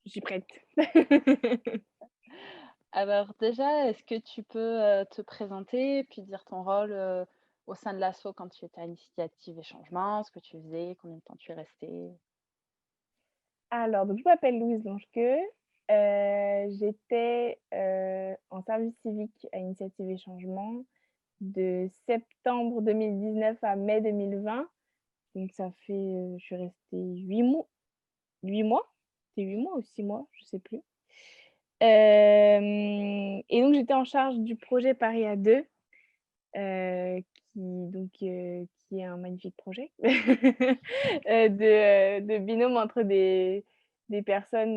Je suis prête. Alors déjà, est-ce que tu peux, te présenter, puis dire ton rôle, au sein de l'asso quand tu étais à Initiative et Changement, ce que tu faisais, combien de temps tu es restée? Alors, donc je m'appelle Louise Longequeux, j'étais, en service civique à Initiative et Changement de septembre 2019 à mai 2020. Donc ça fait, je suis restée 8 mois? C'est 8 mois ou 6 mois? Je sais plus. Et donc j'étais en charge du projet Paris à 2, qui est un magnifique projet, de binôme entre des personnes,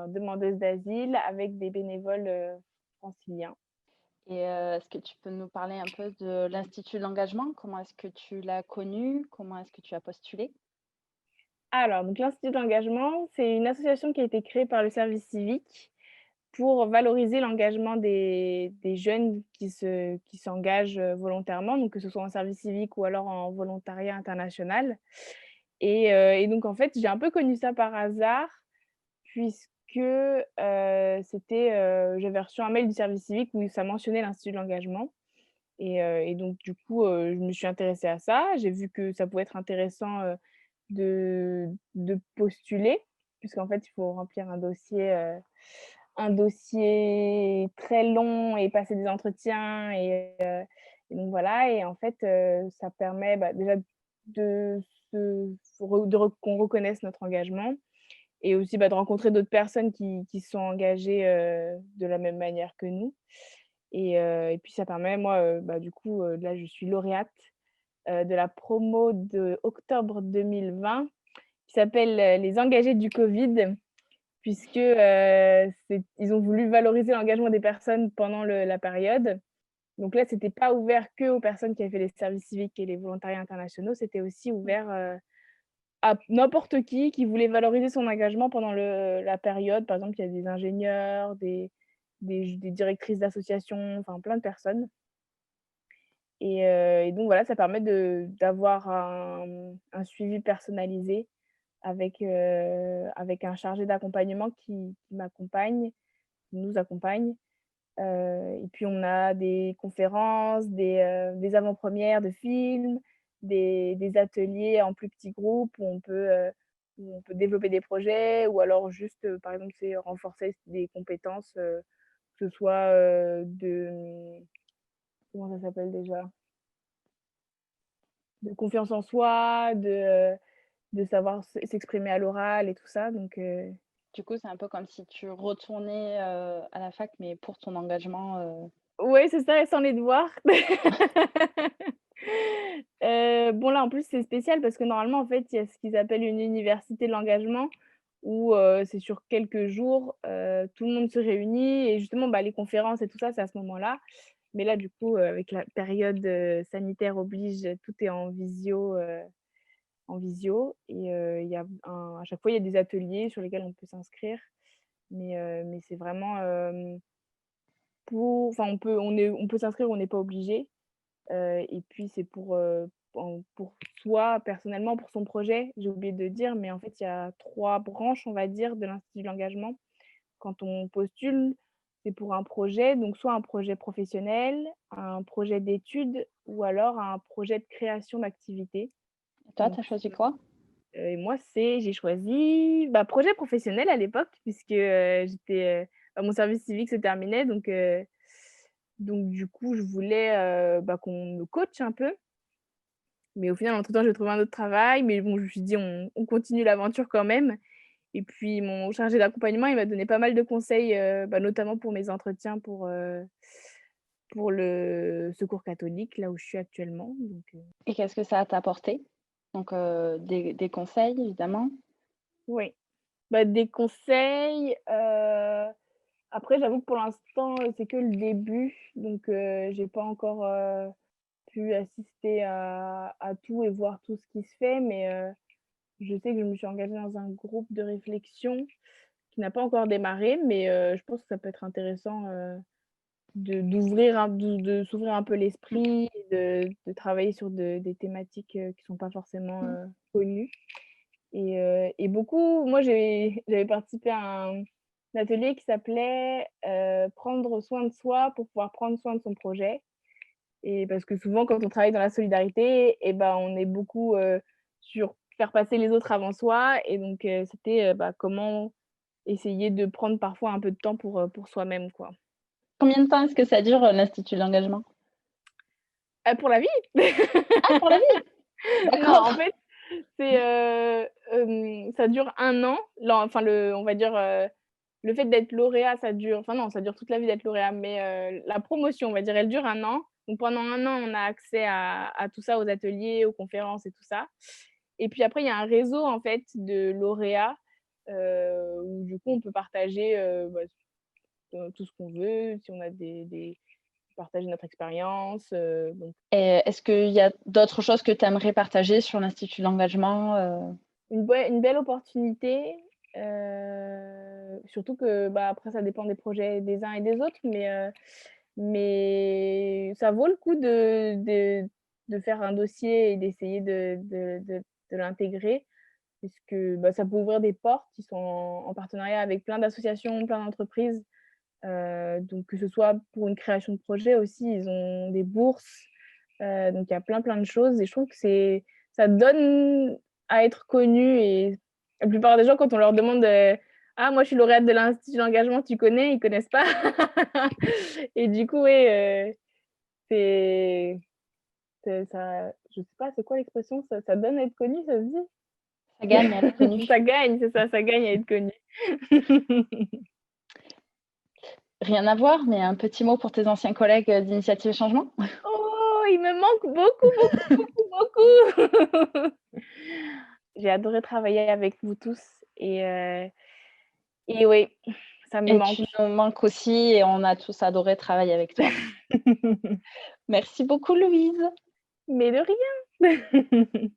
demandeuses d'asile avec des bénévoles, franciliens. Et est-ce que tu peux nous parler un peu de l'Institut de l'engagement? Comment est-ce que tu l'as connu? Comment est-ce que tu as postulé? Alors donc l'Institut d'engagement, c'est une association qui a été créée par le service civique pour valoriser l'engagement des jeunes qui s'engagent, volontairement, donc que ce soit en service civique ou alors en volontariat international. Et donc en fait, j'ai un peu connu ça par hasard puisque, j'avais reçu un mail du service civique où ça mentionnait l'Institut de l'engagement et donc du coup, je me suis intéressée à ça. J'ai vu que ça pouvait être intéressant, de postuler puisqu'en fait, il faut remplir un dossier très long et passer des entretiens et donc voilà et en fait, ça permet, bah, déjà de se de re qu'on reconnaisse notre engagement et aussi, bah, de rencontrer d'autres personnes qui sont engagées, de la même manière que nous et puis ça permet moi, bah, du coup, là je suis lauréate, de la promo de octobre 2020 qui s'appelle, «Les engagés du Covid». Puisque, ils ont voulu valoriser l'engagement des personnes pendant la période. Donc là, c'était pas ouvert qu'aux personnes qui avaient fait les services civiques et les volontariats internationaux, c'était aussi Mmh. ouvert, à n'importe qui voulait valoriser son engagement pendant la période. Par exemple, il y a des ingénieurs, des directrices d'associations, enfin plein de personnes et donc voilà, ça permet d'avoir un suivi personnalisé avec un chargé d'accompagnement qui m'accompagne, qui nous accompagne. Et puis on a des conférences, des avant-premières de films, des ateliers en plus petits groupes où on peut développer des projets ou alors juste, par exemple, c'est renforcer des compétences, que ce soit, comment ça s'appelle déjà? De confiance en soi, de savoir s'exprimer à l'oral et tout ça donc Du coup, c'est un peu comme si tu retournais, à la fac, mais pour ton engagement, ouais, c'est ça et sans les devoirs. Bon là, en plus, c'est spécial parce que normalement, en fait, il y a ce qu'ils appellent une université de l'engagement où, c'est sur quelques jours, tout le monde se réunit et justement, bah, les conférences et tout ça, c'est à ce moment-là. Mais là, du coup, avec la période, sanitaire oblige, tout est en visio et il y a à chaque fois, il y a des ateliers sur lesquels on peut s'inscrire. Mais c'est vraiment, on peut s'inscrire, on n'est pas obligé. Et puis c'est pour soi personnellement, pour son projet, j'ai oublié de dire, mais en fait, il y a 3 branches, on va dire, de l'Institut de l'engagement. Quand on postule, c'est pour un projet, donc soit un projet professionnel, un projet d'études ou alors un projet de création d'activité. toi, tu Donc as choisi quoi? et moi, j'ai choisi, bah, projet professionnel à l'époque puisque, bah, mon service civique se terminait donc du coup, je voulais, bah, qu'on me coach un peu. Mais au final, entre-temps, j'ai trouvé un autre travail, mais bon, je me suis dit: «On continue l'aventure quand même» et puis mon chargé d'accompagnement, il m'a donné pas mal de conseils, bah, notamment pour mes entretiens pour le Secours catholique, là où je suis actuellement, donc Et qu'est-ce que ça t'a apporté? Donc, des conseils évidemment. oui. Bah, des conseils, après j'avoue que pour l'instant, c'est que le début, donc j'ai pas encore, pu assister à tout et voir tout ce qui se fait, mais je sais que je me suis engagée dans un groupe de réflexion qui n'a pas encore démarré, mais je pense que ça peut être intéressant, de s'ouvrir un peu Mmh. l'esprit et de travailler sur des thématiques, qui sont pas forcément, connues Et beaucoup moi, j'avais participé à un atelier qui s'appelait, «Prendre soin de soi pour pouvoir prendre soin de son projet». Et parce que souvent quand on travaille dans la solidarité et ben, on est beaucoup, sur faire passer les autres avant soi et donc c'était, bah, comment essayer de prendre parfois un peu de temps pour soi-même, quoi. Combien de temps est-ce que ça dure, l'Institut de l'engagement? Pour la vie! Ah, pour la vie? Non, D'accord. en fait, c'est, ça dure 1 an, enfin on va dire, le fait d'être lauréat, ça dure enfin non, ça dure toute la vie d'être lauréat, mais la promotion, on va dire, elle dure 1 an. Donc pendant 1 an, on a accès à tout ça, aux ateliers, aux conférences et tout ça. Et puis après, il y a un réseau, en fait, de lauréats, où du coup, on peut partager, bah, tout ce qu'on veut, si on a des partager notre expérience, donc Et est-ce qu'il y a d'autres choses que tu aimerais partager sur l'Institut de l'engagement, une belle opportunité, surtout que, bah, après ça dépend des projets des uns et des autres, mais ça vaut le coup de faire un dossier et d'essayer de l'intégrer puisque, bah, ça peut ouvrir des portes. Ils sont en partenariat avec plein d'associations, plein d'entreprises, donc que ce soit pour une création de projet aussi, ils ont des bourses, donc il y a plein de choses et je trouve que ça donne à être connu et la plupart des gens quand on leur demande, «Ah moi je suis lauréate de l'Institut d'engagement, tu connais?» Ils connaissent pas et du coup, ouais, c'est ça je sais pas, c'est quoi l'expression? Ça donne à être connu, ça se dit? ça gagne à être connu? Ça gagne, c'est ça gagne à être connu. Rien à voir, mais un petit mot pour tes anciens collègues, d'Initiative et Changement? Oh, il me manque beaucoup, beaucoup, beaucoup. J'ai adoré travailler avec vous tous et oui, ça me Et manque. tu nous manques aussi et on a tous adoré travailler avec toi. Merci beaucoup Louise. Mais de rien.